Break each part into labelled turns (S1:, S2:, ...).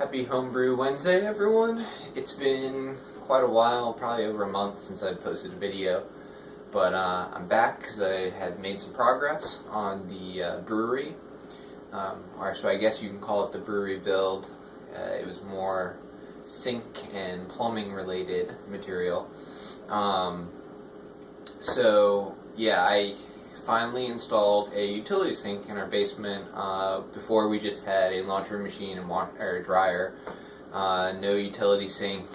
S1: Happy Homebrew Wednesday, everyone. It's been quite a while, probably over a month since I posted a video, but I'm back because I had made some progress on the brewery, or so I guess you can call it the brewery build. It was more sink and plumbing related material. So yeah, I finally installed a utility sink in our basement. Before we just had a laundry machine and a dryer, no utility sink,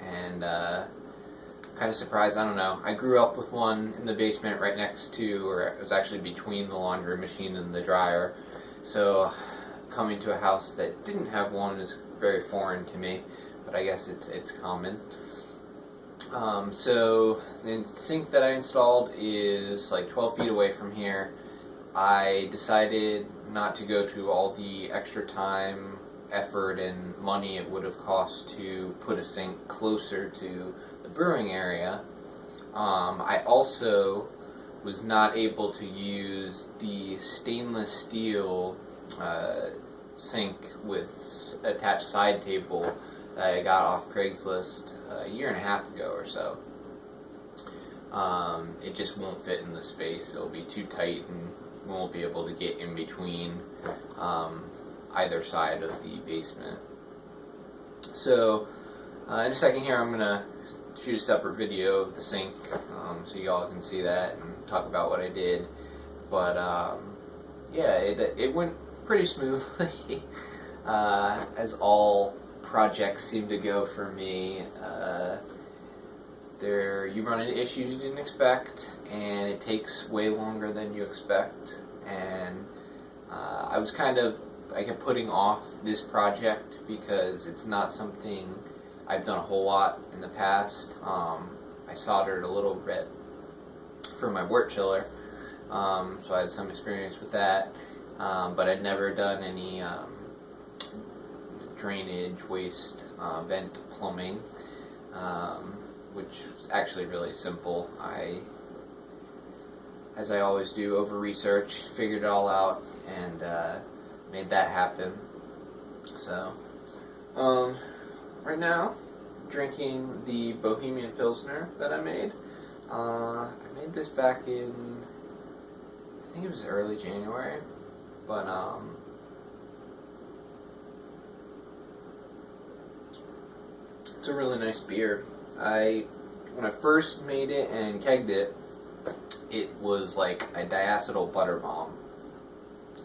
S1: and kind of surprised. I don't know. I grew up with one in the basement right next to, or it was actually between the laundry machine and the dryer. So coming to a house that didn't have one is very foreign to me, but I guess it's common. So the sink that I installed is like 12 feet away from here. I decided not to go to all the extra time, effort, and money it would have cost to put a sink closer to the brewing area. I also was not able to use the stainless steel sink with attached side table that I got off Craigslist a year and a half ago or so. It just won't fit in the space. It'll be too tight and we won't be able to get in between either side of the basement. So in a second here I'm going to shoot a separate video of the sink so y'all can see that and talk about what I did. But yeah, it went pretty smoothly as all projects seem to go for me. You run into issues you didn't expect, and it takes way longer than you expect. And I was kind of, I kept putting off this project because it's not something I've done a whole lot in the past. I soldered a little bit for my wort chiller, so I had some experience with that, but I'd never done any drainage, waste, vent plumbing, which is actually really simple. As I always do, over-research, figured it all out, and made that happen. So, right now, drinking the Bohemian pilsener that I made. I made this back in, I think it was early January, but it's a really nice beer. When I first made it and kegged it, it was like a diacetyl butter bomb.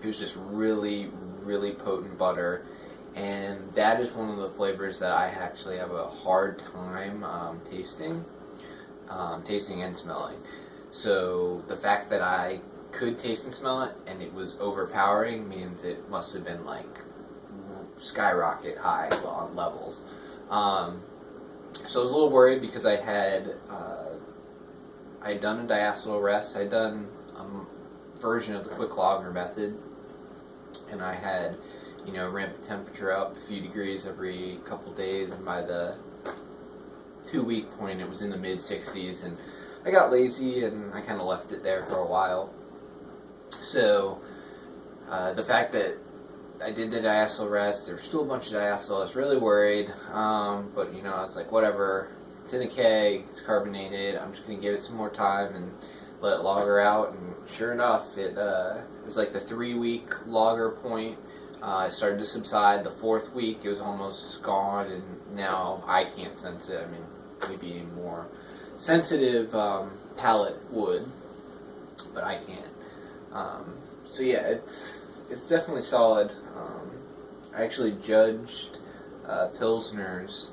S1: It was just really, really potent butter, and that is one of the flavors that I actually have a hard time tasting and smelling. So the fact that I could taste and smell it and it was overpowering means it must have been like skyrocket high on levels. So I was a little worried because I had done a diacetyl rest. I'd done a version of the quick lager method, and I had, ramped the temperature up a few degrees every couple days, and by the 2-week point it was in the mid-60s, and I got lazy and I kind of left it there for a while. So the fact that I did the diacetyl rest, there was still a bunch of diacetyl, I was really worried, but it's like whatever, it's in a keg, it's carbonated, I'm just going to give it some more time and let it lager out, and sure enough, it was like the 3-week lager point. It started to subside. The 4th week it was almost gone, and now I can't sense it. I mean, maybe a more sensitive palate would, but I can't. So yeah, it's definitely solid. I actually judged pilsners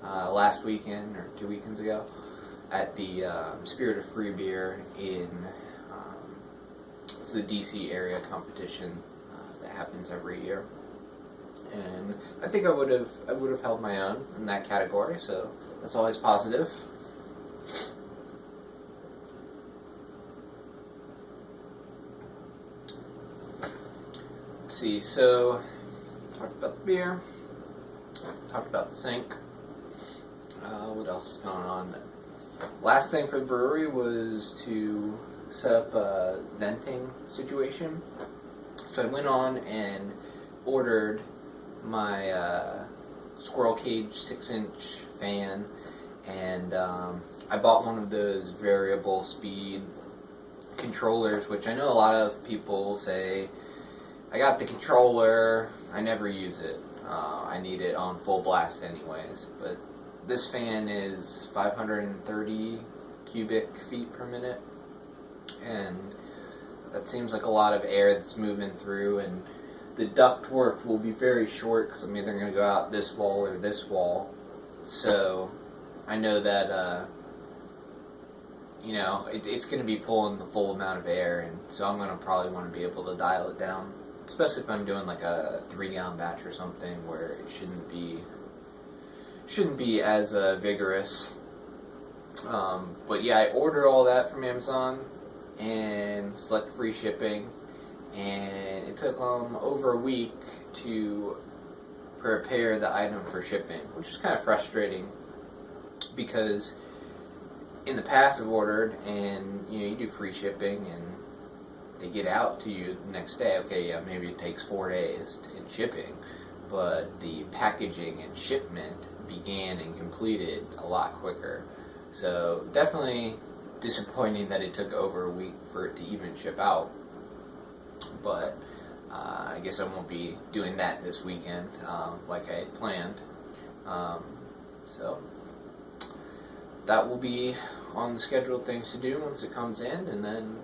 S1: last weekend or 2 weekends ago at the Spirit of Free Beer in it's the DC area competition that happens every year, and I think I would have held my own in that category. So that's always positive. See, so talked about the beer, talked about the sink. What else is going on? Last thing for the brewery was to set up a venting situation. So I went on and ordered my squirrel cage 6-inch fan, and I bought one of those variable speed controllers, which I know a lot of people say, I got the controller, I never use it. I need it on full blast anyways, but this fan is 530 cubic feet per minute, and that seems like a lot of air that's moving through, and the duct work will be very short because I'm either going to go out this wall or this wall. So I know that it's going to be pulling the full amount of air, and so I'm going to probably want to be able to dial it down, especially if I'm doing like a 3-gallon batch or something where it shouldn't be as vigorous. But yeah, I ordered all that from Amazon and select free shipping, and it took over a week to prepare the item for shipping, which is kind of frustrating because in the past I've ordered, and you do free shipping and they get out to you the next day. Okay, yeah, maybe it takes 4 days in shipping, but the packaging and shipment began and completed a lot quicker. So definitely disappointing that it took over a week for it to even ship out. But I guess I won't be doing that this weekend like I had planned. So that will be on the scheduled things to do once it comes in, and then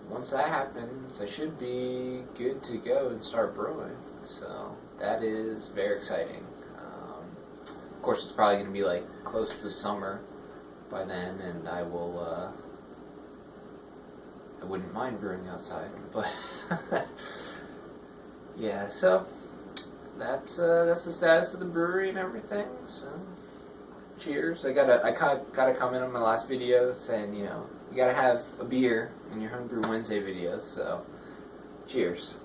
S1: once that happens, I should be good to go and start brewing. So that is very exciting. Of course, it's probably going to be like close to summer by then, and I wouldn't mind brewing outside, but yeah. So that's the status of the brewery and everything. So cheers! I gotta comment on my last video saying you gotta have a beer in your Homebrew Wednesday videos. So cheers.